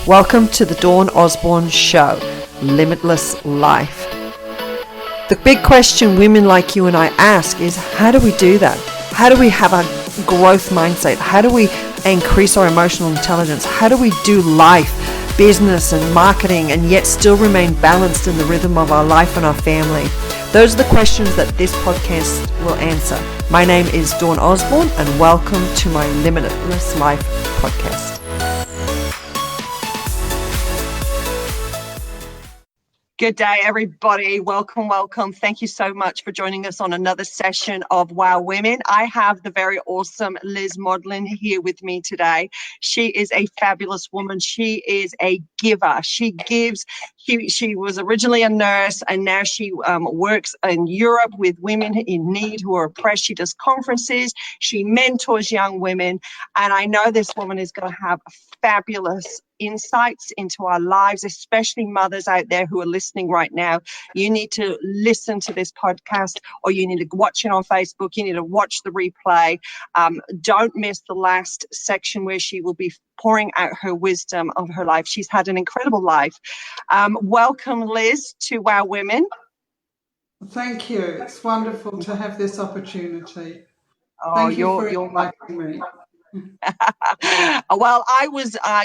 Welcome to the Dawn Osborne Show, Limitless Life. The big question women like you and I ask is, how do we do that? How do we have a growth mindset? How do we increase our emotional intelligence? How do we do life, business and marketing, and yet still remain balanced in the rhythm of our life and our family? Those are the questions that this podcast will answer. My name is Dawn Osborne, and welcome to my Limitless Life podcast. Good day, everybody. Welcome, welcome. Thank you so much for joining us on another session of Wow Women. I have the very awesome Liz Modlin here with me today. She is a fabulous woman. She is a giver. She gives. She was originally a nurse, and now she works in Europe with women in need who are oppressed. She does conferences. She mentors young women. And I know this woman is going to have fabulous insights into our lives, especially mothers out there who are listening right now. You need to listen to this podcast, or you need to watch it on Facebook. You need to watch the replay. Don't miss the last section where she will be pouring out her wisdom of her life. She's had an incredible life. Welcome, Liz, to Wow Women. Thank you. It's wonderful to have this opportunity. Oh, Thank you for you're inviting me. Well,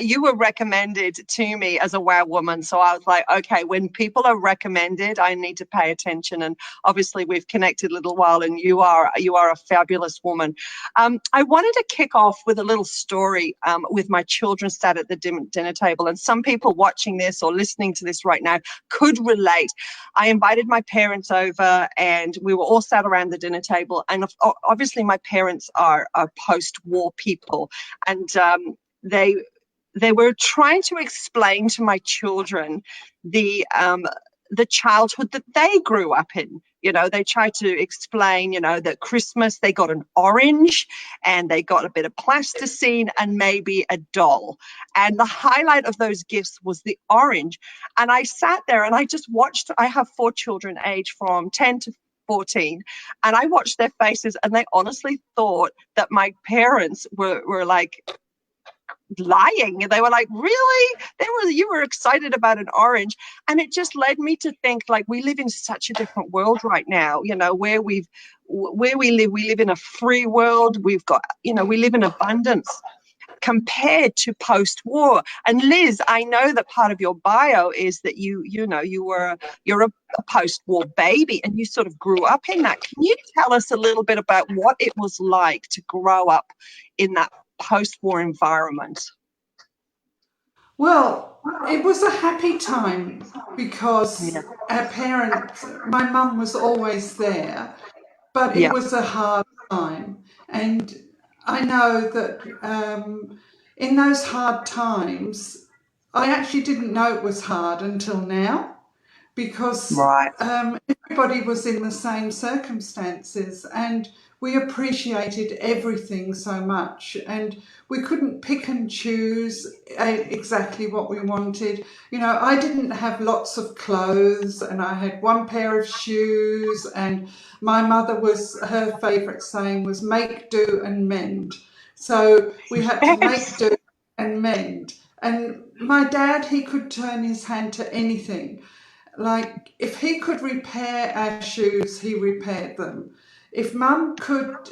you were recommended to me as a Wow woman. So I was like, okay, when people are recommended, I need to pay attention. And obviously we've connected a little while, and you are a fabulous woman. I wanted to kick off with a little story with my children sat at the dinner table, and some people watching this or listening to this right now could relate. I invited my parents over, and we were all sat around the dinner table. And obviously my parents are post-war people. And they were trying to explain to my children the childhood that they grew up in. You know, they tried to explain, that Christmas they got an orange and they got a bit of plasticine and maybe a doll. And the highlight of those gifts was the orange. And I sat there and I just watched. I have 4 children aged from 10 to 14, and I watched their faces, and they honestly thought that my parents were like lying. They were like, really? You were excited about an orange. And it just led me to think, like, we live in such a different world right now, where we live in a free world. We've got, we live in abundance compared to post-war. And Liz, I know that part of your bio is that you're a post-war baby, and you sort of grew up in that. Can you tell us a little bit about what it was like to grow up in that post-war environment? Well, it was a happy time because our parents, my mum was always there, but it was a hard time. And I know that in those hard times, I actually didn't know it was hard until now, because everybody was in the same circumstances, and we appreciated everything so much, and we couldn't pick and choose exactly what we wanted. I didn't have lots of clothes, and I had one pair of shoes, and my mother her favourite saying was make do and mend. So we had to make do and mend. And my dad, he could turn his hand to anything. Like, if he could repair our shoes, he repaired them. If mum could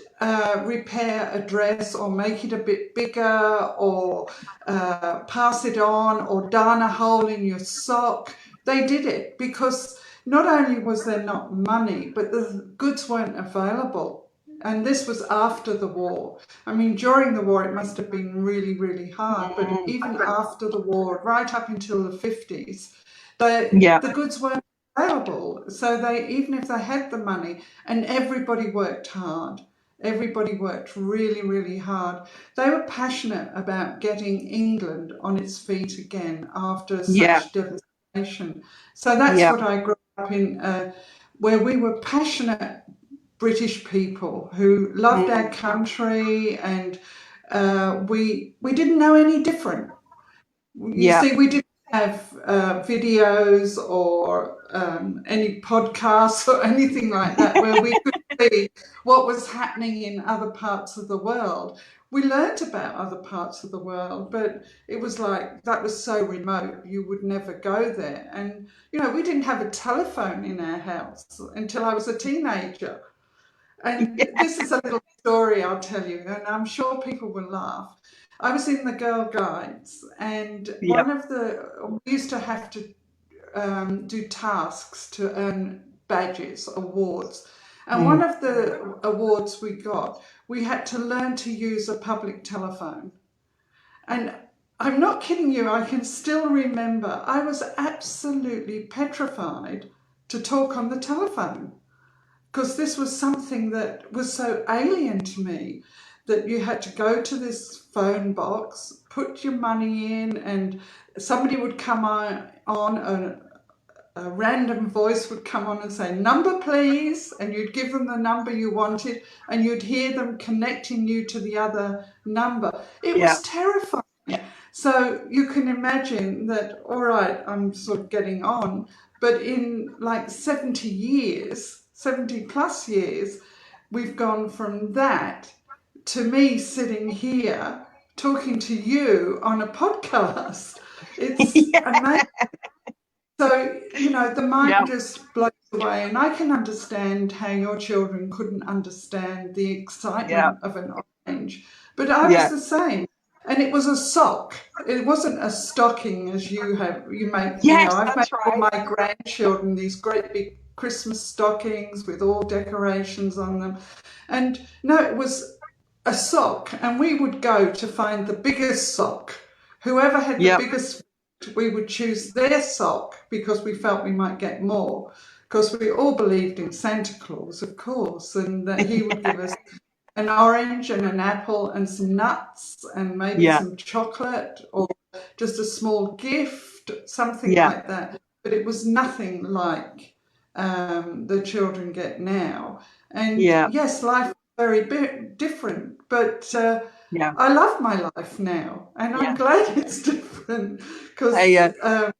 repair a dress or make it a bit bigger, or pass it on, or darn a hole in your sock, they did it, because not only was there not money, but the goods weren't available. And this was after the war. I mean, during the war, it must have been really, really hard. But even after the war, right up until the 50s, the goods weren't available. So even if they had the money, and everybody worked hard, everybody worked really, really hard. They were passionate about getting England on its feet again after such devastation. So that's what I grew up in, where we were passionate British people who loved our country, and we didn't know any different. You see, we didn't have videos or any podcasts or anything like that where we could see what was happening in other parts of the world. we learnt about other parts of the world, but it was like that was so remote you would never go there. And we didn't have a telephone in our house until I was a teenager. And Yeah. this is a little story I'll tell you, and I'm sure people will laugh. I was in the Girl Guides, and Yep. we used to have to do tasks to earn badges, awards. And one Mm. of the awards we got, we had to learn to use a public telephone. And I'm not kidding you, I can still remember I was absolutely petrified to talk on the telephone because this was something that was so alien to me that you had to go to this phone box, put your money in, and somebody would come on a random voice would come on and say, "Number, please," and you'd give them the number you wanted, and you'd hear them connecting you to the other number. It Yeah. was terrifying. So you can imagine that, all right, I'm sort of getting on, but in like 70 plus years, we've gone from that to me sitting here talking to you on a podcast. It's Yeah. amazing. So, the mind Yeah. just blows away. And I can understand how your children couldn't understand the Yeah. excitement of an orange. But I was Yeah. the same. And it was a sock. It wasn't a stocking as you make now. Yes, I've made that's all right. my grandchildren these great big Christmas stockings with all decorations on them. And no, it was a sock. And we would go to find the biggest sock. Whoever had the Yep. biggest, we would choose their sock because we felt we might get more. Because we all believed in Santa Claus, of course, and that he would give us an orange and an apple and some nuts and maybe Yeah. some chocolate or just a small gift, something Yeah. like that. But it was nothing like the children get now. And Yeah. yes, life is very different, but Yeah. I love my life now, and I'm Yeah. glad it's different because I,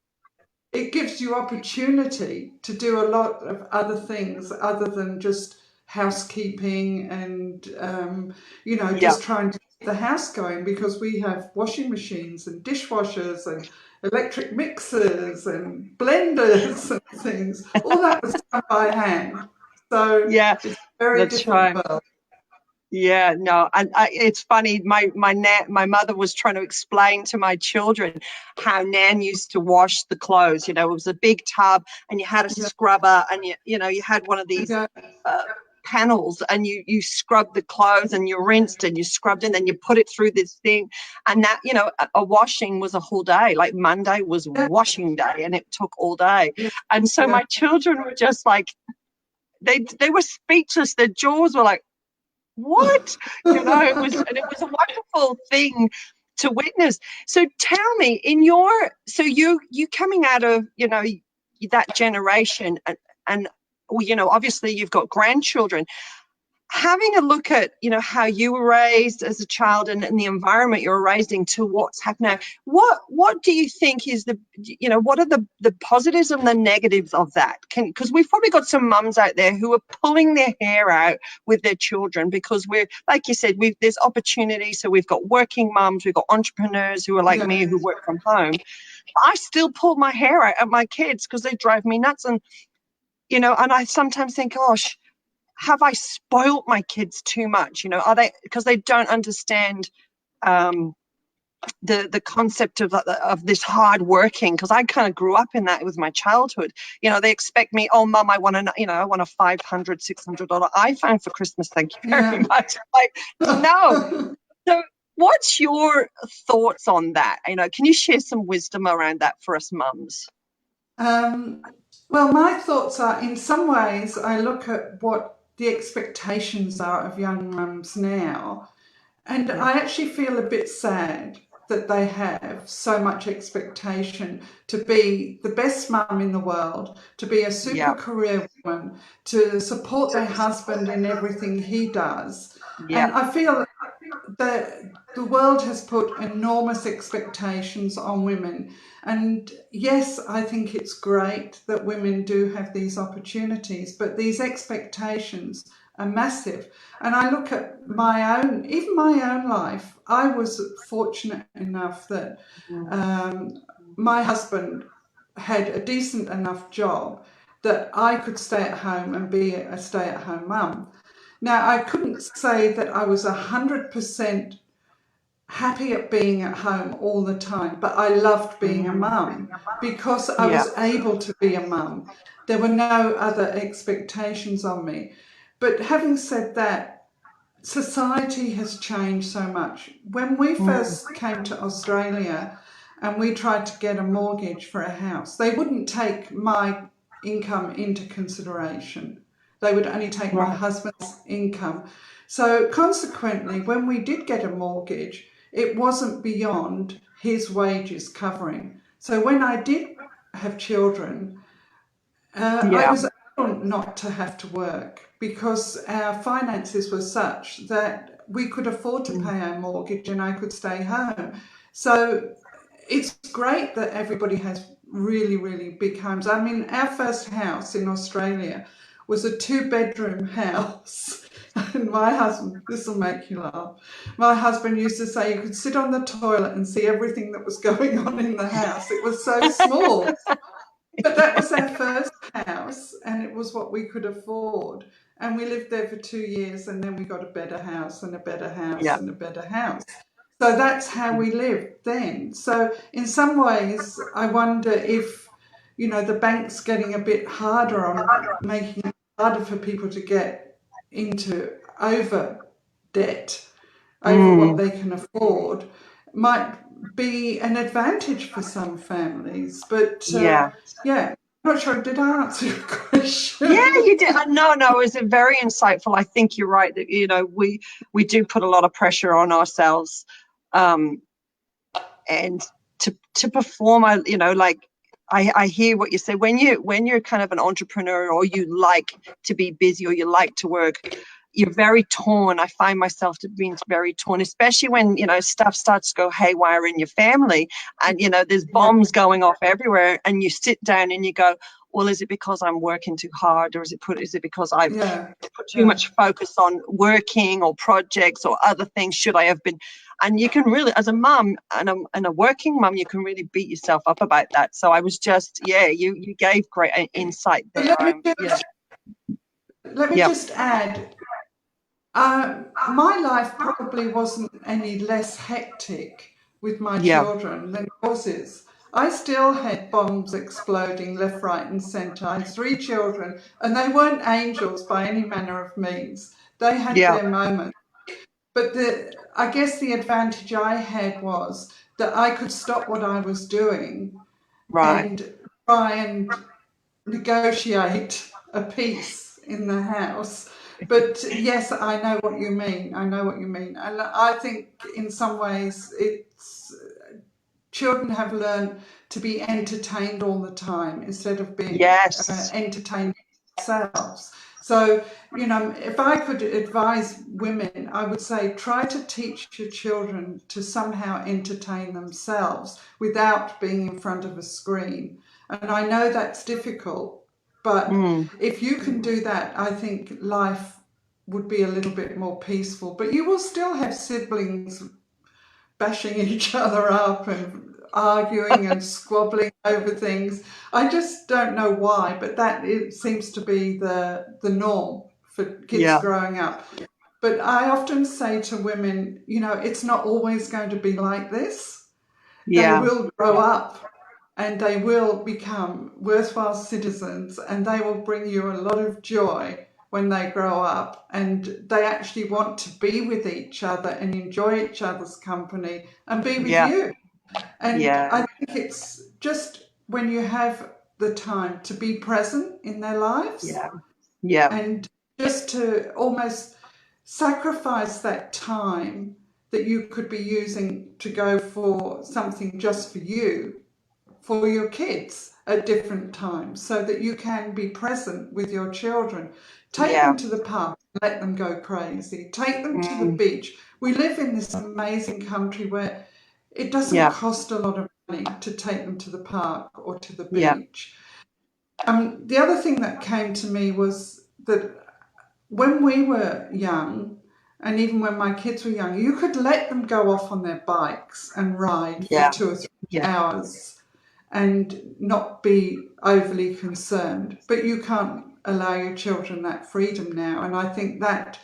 it gives you opportunity to do a lot of other things other than just housekeeping and yeah. just trying to keep the house going, because we have washing machines and dishwashers and electric mixers and blenders and things. All that was done by hand, so Yeah. it's a very That's different right. world. Yeah, no, and it's funny. My mother was trying to explain to my children how Nan used to wash the clothes. It was a big tub, and you had a Yeah, scrubber, and you had one of these yeah, uh, panels, and you scrubbed the clothes, and you rinsed, and you scrubbed, and then you put it through this thing, and that a washing was a whole day. Like Monday was yeah, washing day, and it took all day, yeah, and so yeah, my children were just like they were speechless. Their jaws were like, what? It was a wonderful thing to witness. So tell me, so you coming out of that generation, and well, obviously you've got grandchildren, having a look at how you were raised as a child, and the environment you were raised in, to what's happening now. What do you think is what are the positives and the negatives of that? Because we've probably got some mums out there who are pulling their hair out with their children, because we're, like you said, there's opportunity. So we've got working mums, we've got entrepreneurs who are like yeah, me, who work from home. I still pull my hair out at my kids because they drive me nuts. And and I sometimes think, gosh, have I spoilt my kids too much? Are they, because they don't understand um, the concept of this hard working? Because I kind of grew up in that with my childhood. They expect me, oh, mum, I want I want a $500, $600 iPhone for Christmas. Thank you very yeah. much. Like, no. So, what's your thoughts on that? Can you share some wisdom around that for us mums? Um, well, my thoughts are, in some ways, I look at what the expectations are of young mums now, and Yeah. I actually feel a bit sad that they have so much expectation to be the best mum in the world, to be a super Yeah. career woman, to support their husband in everything he does. Yeah. And I feel the world has put enormous expectations on women. And yes, I think it's great that women do have these opportunities, but these expectations are massive. And I look at even my own life. I was fortunate enough that my husband had a decent enough job that I could stay at home and be a stay-at-home mum. Now, I couldn't say that I was 100% happy at being at home all the time, but I loved being a mum because I Yeah. was able to be a mum. There were no other expectations on me. But having said that, society has changed so much. When we first came to Australia and we tried to get a mortgage for a house, they wouldn't take my income into consideration. They would only take my Right. husband's income. So consequently, when we did get a mortgage, it wasn't beyond his wages covering. So when I did have children, I Yeah. was able not to have to work because our finances were such that we could afford to pay our mortgage and I could stay home. So it's great that everybody has really, really big homes. I mean, our first house in Australia was a 2-bedroom house. And my husband, this will make you laugh, my husband used to say you could sit on the toilet and see everything that was going on in the house. It was so small. But that was our first house and it was what we could afford. And we lived there for 2 years and then we got a better house and a better house Yeah. and a better house. So that's how we lived then. So in some ways, I wonder if, the bank's getting a bit harder on making it harder for people to get into over debt, over what they can afford, might be an advantage for some families. But Yeah. yeah, I'm not sure. Did I answer your Yeah, question? you did. No, it was very insightful. I think you're right that we do put a lot of pressure on ourselves, um, and to perform. Like I hear what you say when you're kind of an entrepreneur or you like to be busy or you like to work. You're very torn. I find myself to being very torn, especially when stuff starts to go haywire in your family, and there's Yeah, bombs going off everywhere, and you sit down and you go, well, is it because I'm working too hard, or is it because I've yeah, put too yeah. much focus on working or projects or other things? Should I have been? And you can really, as a mum and a working mum, you can really beat yourself up about that. So I was just, yeah, you gave great insight But there. Yeah, let me yeah, just add. My life probably wasn't any less hectic with my yeah, children than yours is. I still had bombs exploding left, right, and centre. I had 3 children, and they weren't angels by any manner of means. They had yeah, their moments. But I guess the advantage I had was that I could stop what I was doing right, and try and negotiate a peace in the house. But yes, I know what you mean. I know what you mean. And I think in some ways children have learned to be entertained all the time instead of being yes, entertained themselves. So, if I could advise women, I would say try to teach your children to somehow entertain themselves without being in front of a screen. And I know that's difficult, but mm, if you can do that, I think life would be a little bit more peaceful. But you will still have siblings bashing each other up and arguing and squabbling over things. I just don't know why, but it seems to be the norm for kids yeah, growing up. But I often say to women, it's not always going to be like this. They yeah, will grow up and they will become worthwhile citizens and they will bring you a lot of joy when they grow up and they actually want to be with each other and enjoy each other's company and be with yeah, you. And yeah, I think it's just when you have the time to be present in their lives yeah, yeah, and just to almost sacrifice that time that you could be using to go for something just for you, for your kids at different times so that you can be present with your children. Take yeah, them to the park, let them go crazy. Take them to the mm, beach. We live in this amazing country where it doesn't yeah, cost a lot of money to take them to the park or to the yeah, beach. The other thing that came to me was that when we were young, and even when my kids were young, you could let them go off on their bikes and ride for Yeah. 2 or 3 hours and not be overly concerned. But you can't allow your children that freedom now. And I think that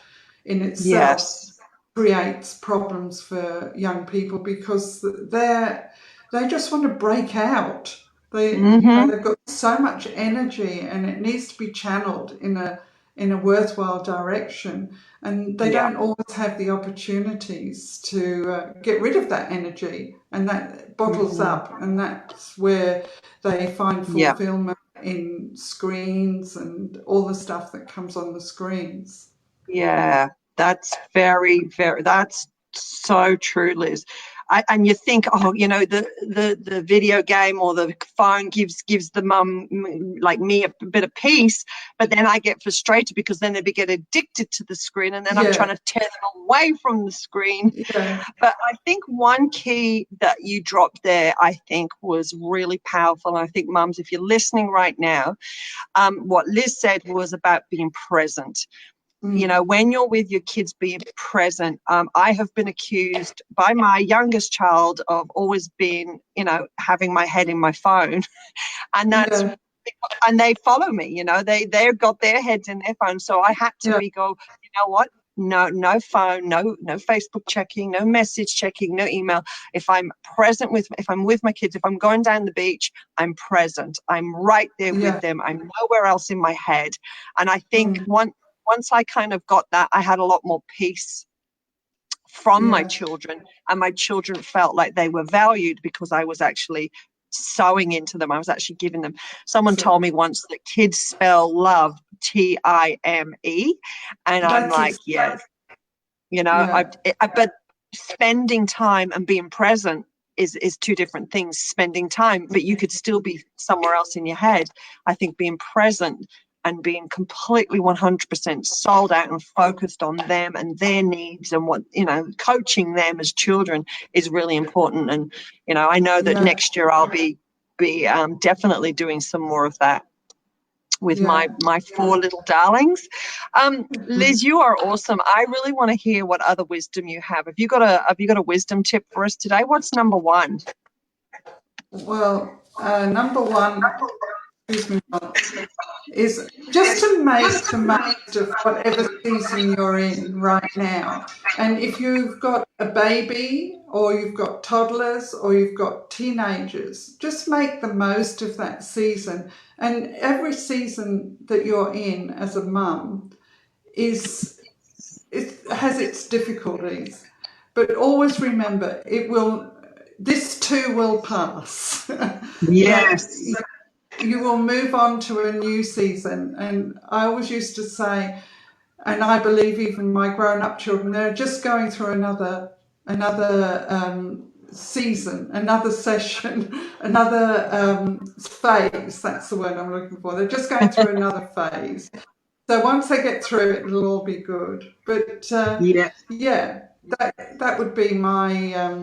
in itself Yes. creates problems for young people because they just want to break out. Mm-hmm. They've got so much energy and it needs to be channeled in a worthwhile direction, and they Yeah. don't always have the opportunities to get rid of that energy, and that bottles Mm-hmm. up, and that's where they find Yeah. fulfillment in screens and all the stuff that comes on the screens. Yeah, that's that's so true, Liz. And you think, oh, the video game or the phone gives the mum like me a bit of peace, but then I get frustrated because then they get addicted to the screen, and then I'm trying Yeah, to tear them away from the screen. yeah, But I think one key that you dropped there, I think, was really powerful. And I think, mums, if you're listening right now, what Liz said was about being present. mm, When you're with your kids, being present. I have been accused by my youngest child of always being, having my head in my phone, and that's yeah, and they follow me. They've got their heads in their phone, so I had to yeah, be go. You know what? No phone, no Facebook checking, no message checking, no email. If I'm with my kids, if I'm going down the beach, I'm present. I'm right there with yeah, them. I'm nowhere else in my head. And I think mm, once I kind of got that, I had a lot more peace from my yeah, children, and my children felt like they were valued because I was actually sewing into them. I was actually giving them. Someone so told me once that kids spell love Time, and I'm that's like, exactly, yes, yeah, but spending time and being present is two different things. Spending time, but you could still be somewhere else in your head. I think being present and being completely 100% sold out and focused on them and their needs and what, coaching them as children is really important. And I know that yeah, next year I'll be definitely doing some more of that with my yeah. my four little darlings. Liz, you are awesome. I really want to hear what other wisdom you have. Have you got a wisdom tip for us today? What's number one? Well, number one, excuse me, is just to make the most of whatever season you're in right now. And if you've got a baby or you've got toddlers or you've got teenagers, just make the most of that season. And every season that you're in as a mum is it has its difficulties. But always remember this too will pass. that Yes. you will move on to a new season. And I always used to say, and I believe even my grown-up children, they're just going through another season, another session, another phase. That's the word I'm looking for. They're just going through another phase. So once they get through it, it'll all be good. But Yes. yeah, that would be my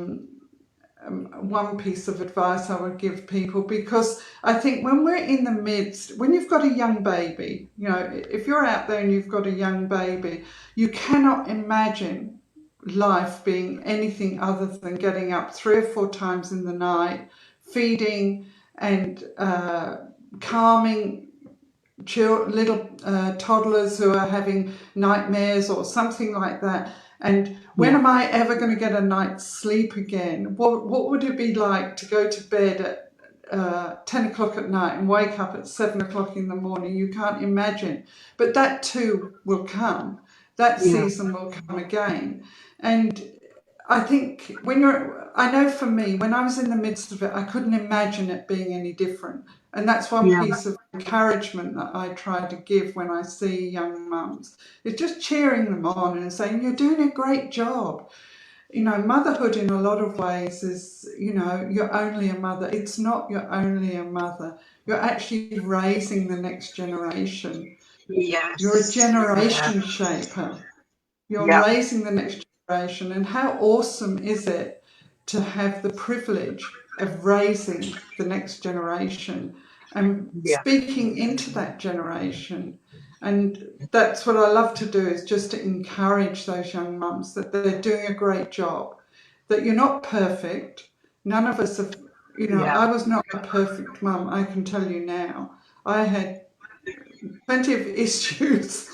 one piece of advice I would give people, because I think when we're in the midst, when you've got a young baby, if you're out there and you've got a young baby, you cannot imagine life being anything other than getting up 3 or 4 times in the night, feeding and calming little toddlers who are having nightmares or something like that. And when Yeah. am I ever going to get a night's sleep again? What would it be like to go to bed at 10 o'clock at night and wake up at 7 o'clock in the morning? You can't imagine. But that too will come. That Yeah. season will come again. And I think I know for me, when I was in the midst of it, I couldn't imagine it being any different. And that's one Yeah. piece of encouragement that I try to give when I see young mums. It's just cheering them on and saying, you're doing a great job. Motherhood in a lot of ways is, you're only a mother. It's not you're only a mother. You're actually raising the next generation. You're a Yes. Yeah. generation shaper. You're Yeah. raising the next generation. And how awesome is it to have the privilege of raising the next generation and Yeah. speaking into that generation And that's what I love to do, is just to encourage those young mums that they're doing a great job, that you're not perfect. None of us have, Yeah. I was not a perfect mum, I can tell you now. I had plenty of issues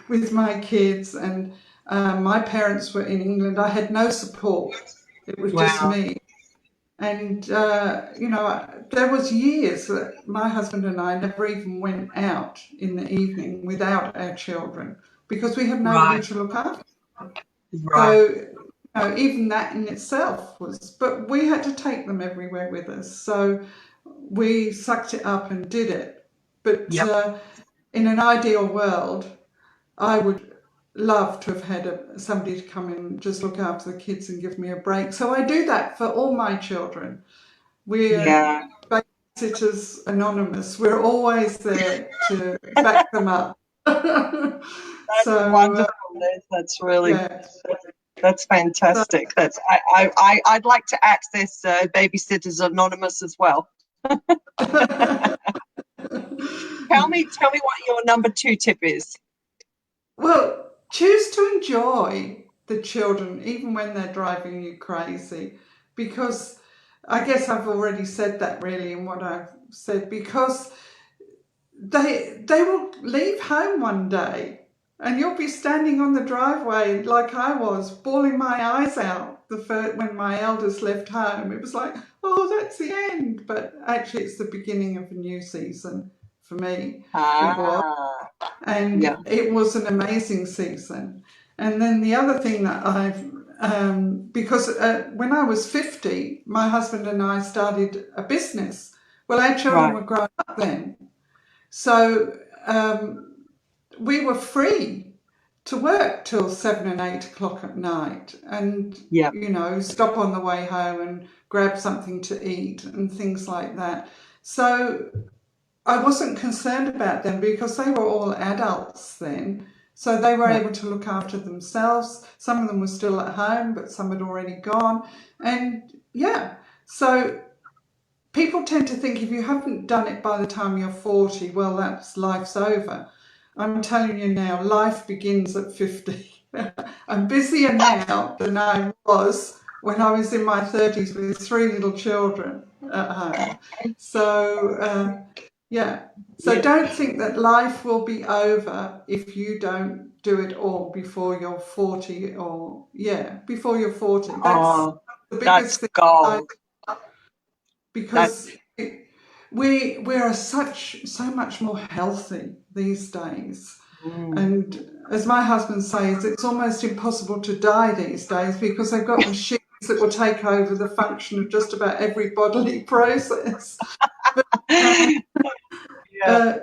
with my kids, and my parents were in England. I had no support. It was just Wow. me. And, there was years that my husband and I never even went out in the evening without our children because we had nobody Right. to look after. Right. So, even that in itself was, but we had to take them everywhere with us. So we sucked it up and did it. But Yep. in an ideal world, I would love to have had somebody to come in and just look after the kids and give me a break. So I do that for all my children. We're Yeah. Babysitters Anonymous. We're always there to back them up. That's So wonderful, Liz. That's really, yeah. that's So, fantastic. I'd like to access Babysitters Anonymous as well. Tell me what your number 2 tip is. well, choose to enjoy the children even when they're driving you crazy, because I guess I've already said that really in what I've said, because they will leave home one day and you'll be standing on the driveway like I was, bawling my eyes out when my eldest left home. It was like, oh, that's the end. But actually, it's the beginning of a new season for me. It was. Ah, yeah. And it was an amazing season. And then the other thing that because when I was 50, my husband and I started a business. Well, our children Right. were grown up then. So we were free to work till 7 and 8 o'clock at night, and Yeah. stop on the way home and grab something to eat and things like that. So I wasn't concerned about them because they were all adults then. So they were Yeah. able to look after themselves. Some of them were still at home, but some had already gone. And yeah, so people tend to think if you haven't done it by the time you're 40, well, life's over. I'm telling you now, life begins at 50. I'm busier now than I was when I was in my 30s with 3 little children at home. So, yeah. So Yeah. don't think that life will be over if you don't do it all before you're 40 before you're 40. That's Oh, the that's biggest thing gold. That's because we are so much more healthy these days. mm. And as my husband says, it's almost impossible to die these days because they've got machines that will take over the function of just about every bodily process. But, Yeah.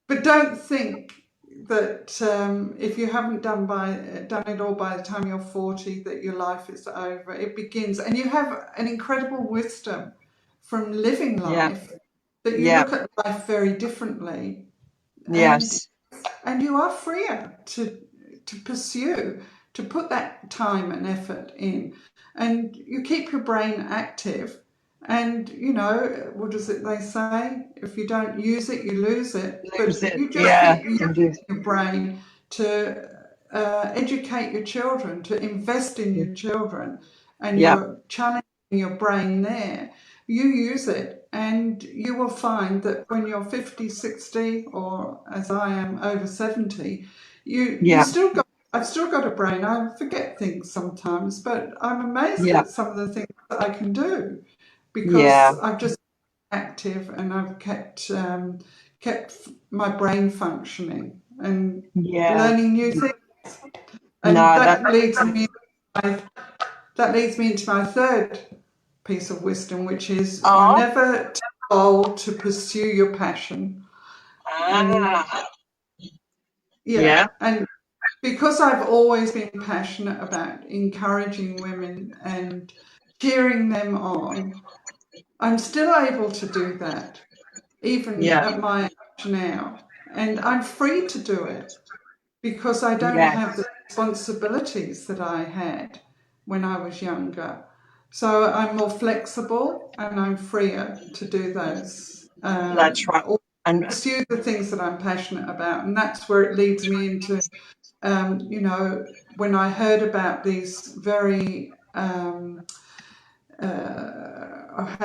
but don't think that if you haven't done it all by the time you're 40, that your life is over. It begins, and you have an incredible wisdom from living Yeah. life, that you Yeah. look at life very differently, and Yes. and you are freer to pursue, to put that time and effort in, and you keep your brain active. And what does it they say? If you don't use it, you lose it. Lose But it. you just Yeah. keep using Indeed. your brain to educate your children, to invest in your children, and Yeah. you're challenging your brain there. You use it, and you will find that when you're 50, 60, or as I am over 70, you Yeah. still got. I've still got a brain. I forget things sometimes, but I'm amazed Yeah. at some of the things that I can do because Yeah. I've just been active and I've kept my brain functioning and Yeah. learning new things. And No, that leads me into my third piece of wisdom, which is you're oh. never too old to pursue your passion. And Ah. yeah, Yeah. and because I've always been passionate about encouraging women and cheering them on, I'm still able to do that, even Yeah. at my age now. And I'm free to do it because I don't Yes. have the responsibilities that I had when I was younger. So I'm more flexible and I'm freer to do those. That's right. And pursue the things that I'm passionate about. And that's where it leads me into, when I heard about these very, how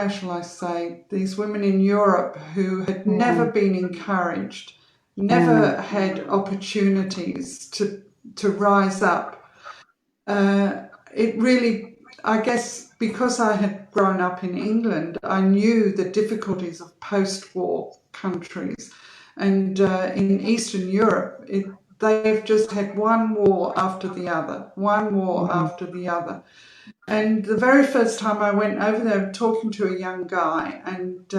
shall I say, these women in Europe who had never been encouraged, never had opportunities to rise up. It really, I guess, because I had grown up in England, I knew the difficulties of post-war countries. And in Eastern Europe, they've just had one war after the other, one war after the other. And the very first time I went over there, talking to a young guy and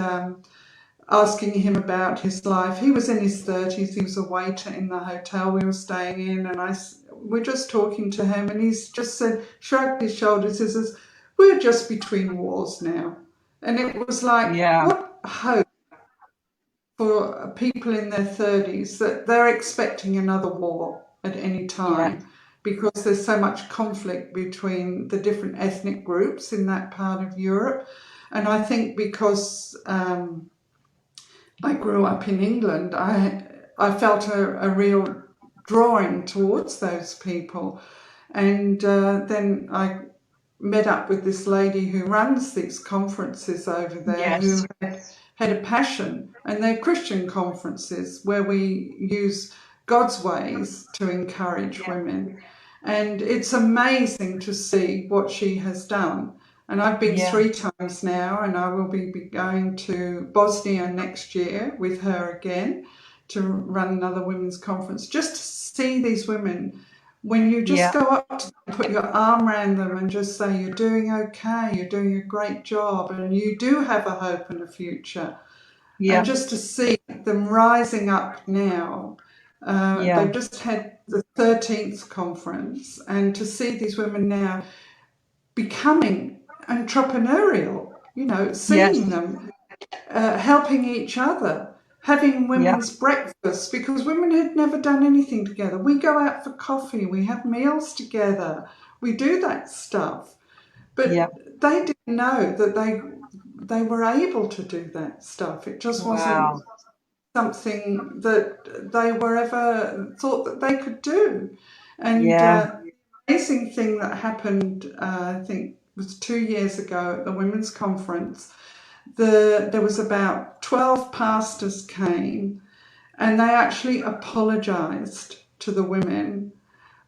asking him about his life. He was in his 30s. He was a waiter in the hotel we were staying in. And we're just talking to him, and he's just said, shrugged his shoulders, he says, we're just between wars now. And it was like, what hope for people in their 30s that they're expecting another war at any time, because there's so much conflict between the different ethnic groups in that part of Europe. And I think because I grew up in England, I felt a real drawing towards those people. And then I met up with this lady who runs these conferences over there, who had a passion, and they're Christian conferences where we use God's ways to encourage women. And it's amazing to see what she has done. And I've been 3 times now, and I will be going to Bosnia next year with her again to run another women's conference, just to see these women. When you just go up to them, put your arm around them and just say, you're doing okay, you're doing a great job, and you do have a hope and a future. And just to see them rising up now. They've just had the 13th conference, and to see these women now becoming entrepreneurial, seeing them helping each other, having women's breakfast, because women had never done anything together. We go out for coffee, we have meals together, we do that stuff. But they didn't know that they were able to do that stuff. It just wasn't something that they were ever thought that they could do. And the amazing thing that happened, I think it was 2 years ago at the women's conference, there was about 12 pastors came, and they actually apologized to the women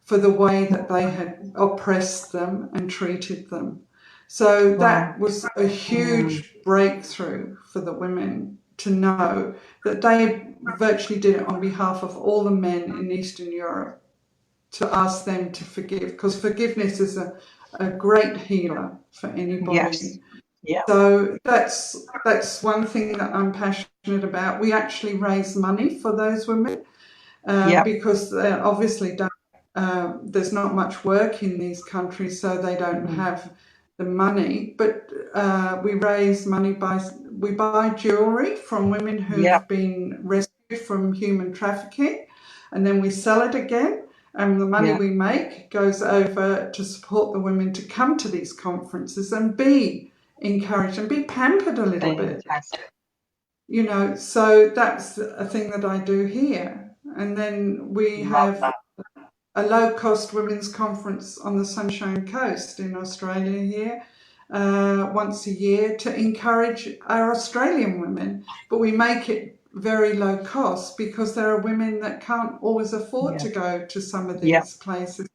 for the way that they had oppressed them and treated them. So that was a huge breakthrough for the women to know that they virtually did it on behalf of all the men in Eastern Europe, to ask them to forgive, because forgiveness is a great healer for anybody. So that's one thing that I'm passionate about. We actually raise money for those women because they obviously don't. There's not much work in these countries, so they don't have the money. But we raise money we buy jewelry from women who've been rescued from human trafficking, and then we sell it again. And the money we make goes over to support the women to come to these conferences and be encouraged and be pampered a little bit. So that's a thing that I do here. And then we have a low-cost women's conference on the Sunshine Coast in Australia here once a year to encourage our Australian women. But we make it very low cost because there are women that can't always afford to go to some of these places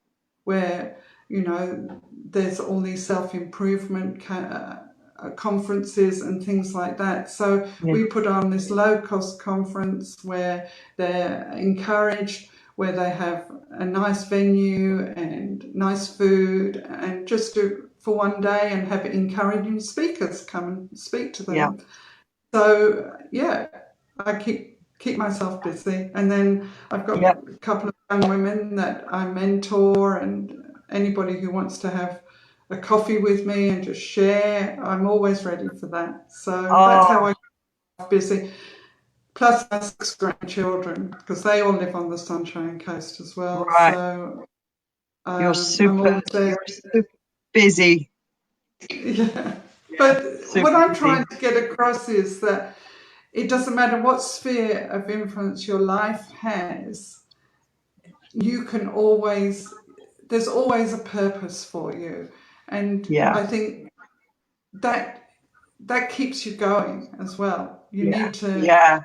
where, there's all these self-improvement conferences and things like that. So we put on this low-cost conference where they're encouraged, where they have a nice venue and nice food, and just do for one day and have encouraging speakers come and speak to them. So, I keep myself busy. And then I've got a couple of young women that I mentor, and anybody who wants to have a coffee with me and just share, I'm always ready for that. So that's how I keep busy. Plus my 6 grandchildren, because they all live on the Sunshine Coast as well. So you're super busy. Yeah. But what I'm trying to get across is that it doesn't matter what sphere of influence your life has, you can always, there's always a purpose for you. And Yeah. I think that keeps you going as well. Yeah. Yeah.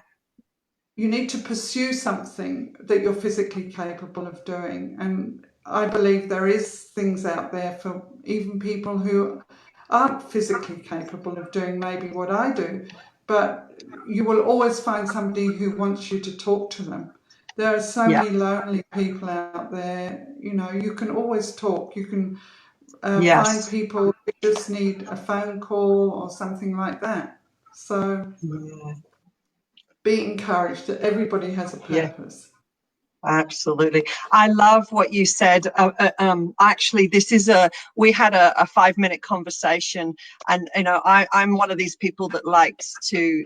You need to pursue something that you're physically capable of doing. And I believe there is things out there for even people who aren't physically capable of doing maybe what I do, but you will always find somebody who wants you to talk to them. There are so Yeah. many lonely people out there. You know, you can always talk. You can find Yes. people who just need a phone call or something like that. So Yeah. be encouraged that everybody has a Yeah. purpose. Absolutely. I love what you said. Actually, we had a 5-minute conversation, and, you know, I'm one of these people that likes to,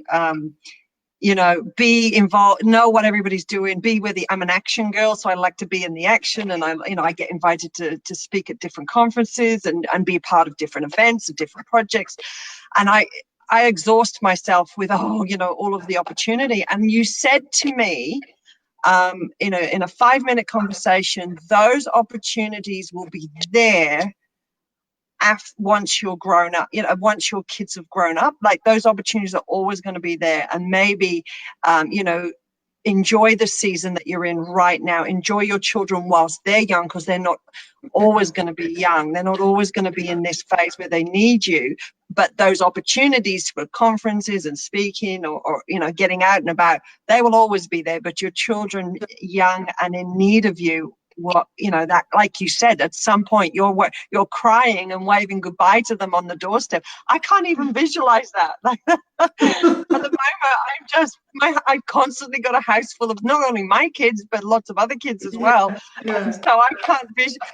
you know, be involved, know what everybody's doing, I'm an action girl. So I like to be in the action, and I get invited to speak at different conferences and be a part of different events and different projects. And I exhaust myself with, all of the opportunity. And you said to me, in a 5-minute conversation, those opportunities will be there once you're grown up, once your kids have grown up. Like, those opportunities are always going to be there. And maybe, enjoy the season that you're in right now. Enjoy your children whilst they're young, because they're not always going to be young. They're not always going to be in this phase where they need you. But those opportunities for conferences and speaking or getting out and about, they will always be there. But your children, young and in need of you, that, like you said, at some point you're crying and waving goodbye to them on the doorstep. I can't even visualize that. Like, at the moment, I've constantly got a house full of not only my kids but lots of other kids as well. Yeah. And so I can't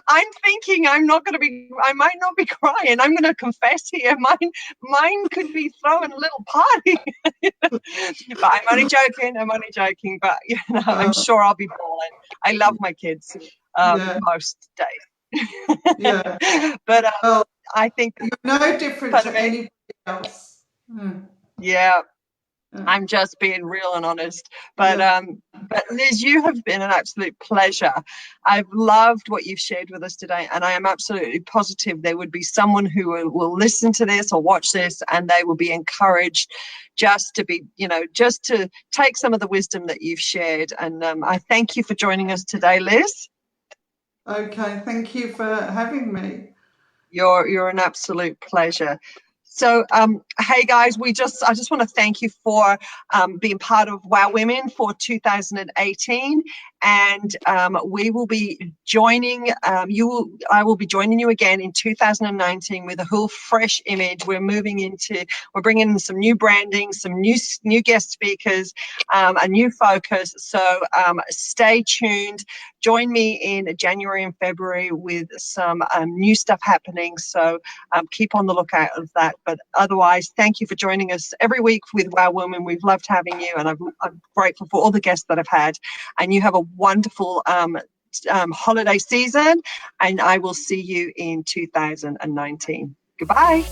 I'm thinking I might not be crying. I'm going to confess here. Mine could be throwing a little party. But I'm only joking. But I'm sure I'll be bawling. I love my kids most days. Yeah. But Well, I think, you're no different to anybody else. Yeah. I'm just being real and honest. But Liz, you have been an absolute pleasure. I've loved what you've shared with us today, and I am absolutely positive there would be someone who will listen to this or watch this, and they will be encouraged just to take some of the wisdom that you've shared. And I thank you for joining us today, Liz. Okay, thank you for having me. You're an absolute pleasure. So, hey guys, I just want to thank you for being part of Wow Women for 2018, and we will be joining I will be joining you again in 2019 with a whole fresh image. We're bringing in some new branding, some new guest speakers, a new focus. So stay tuned. Join me in January and February with some new stuff happening. So keep on the lookout of that. But otherwise, thank you for joining us every week with Wow Women. We've loved having you, and I'm grateful for all the guests that I've had. And you have a wonderful holiday season, and I will see you in 2019. Goodbye.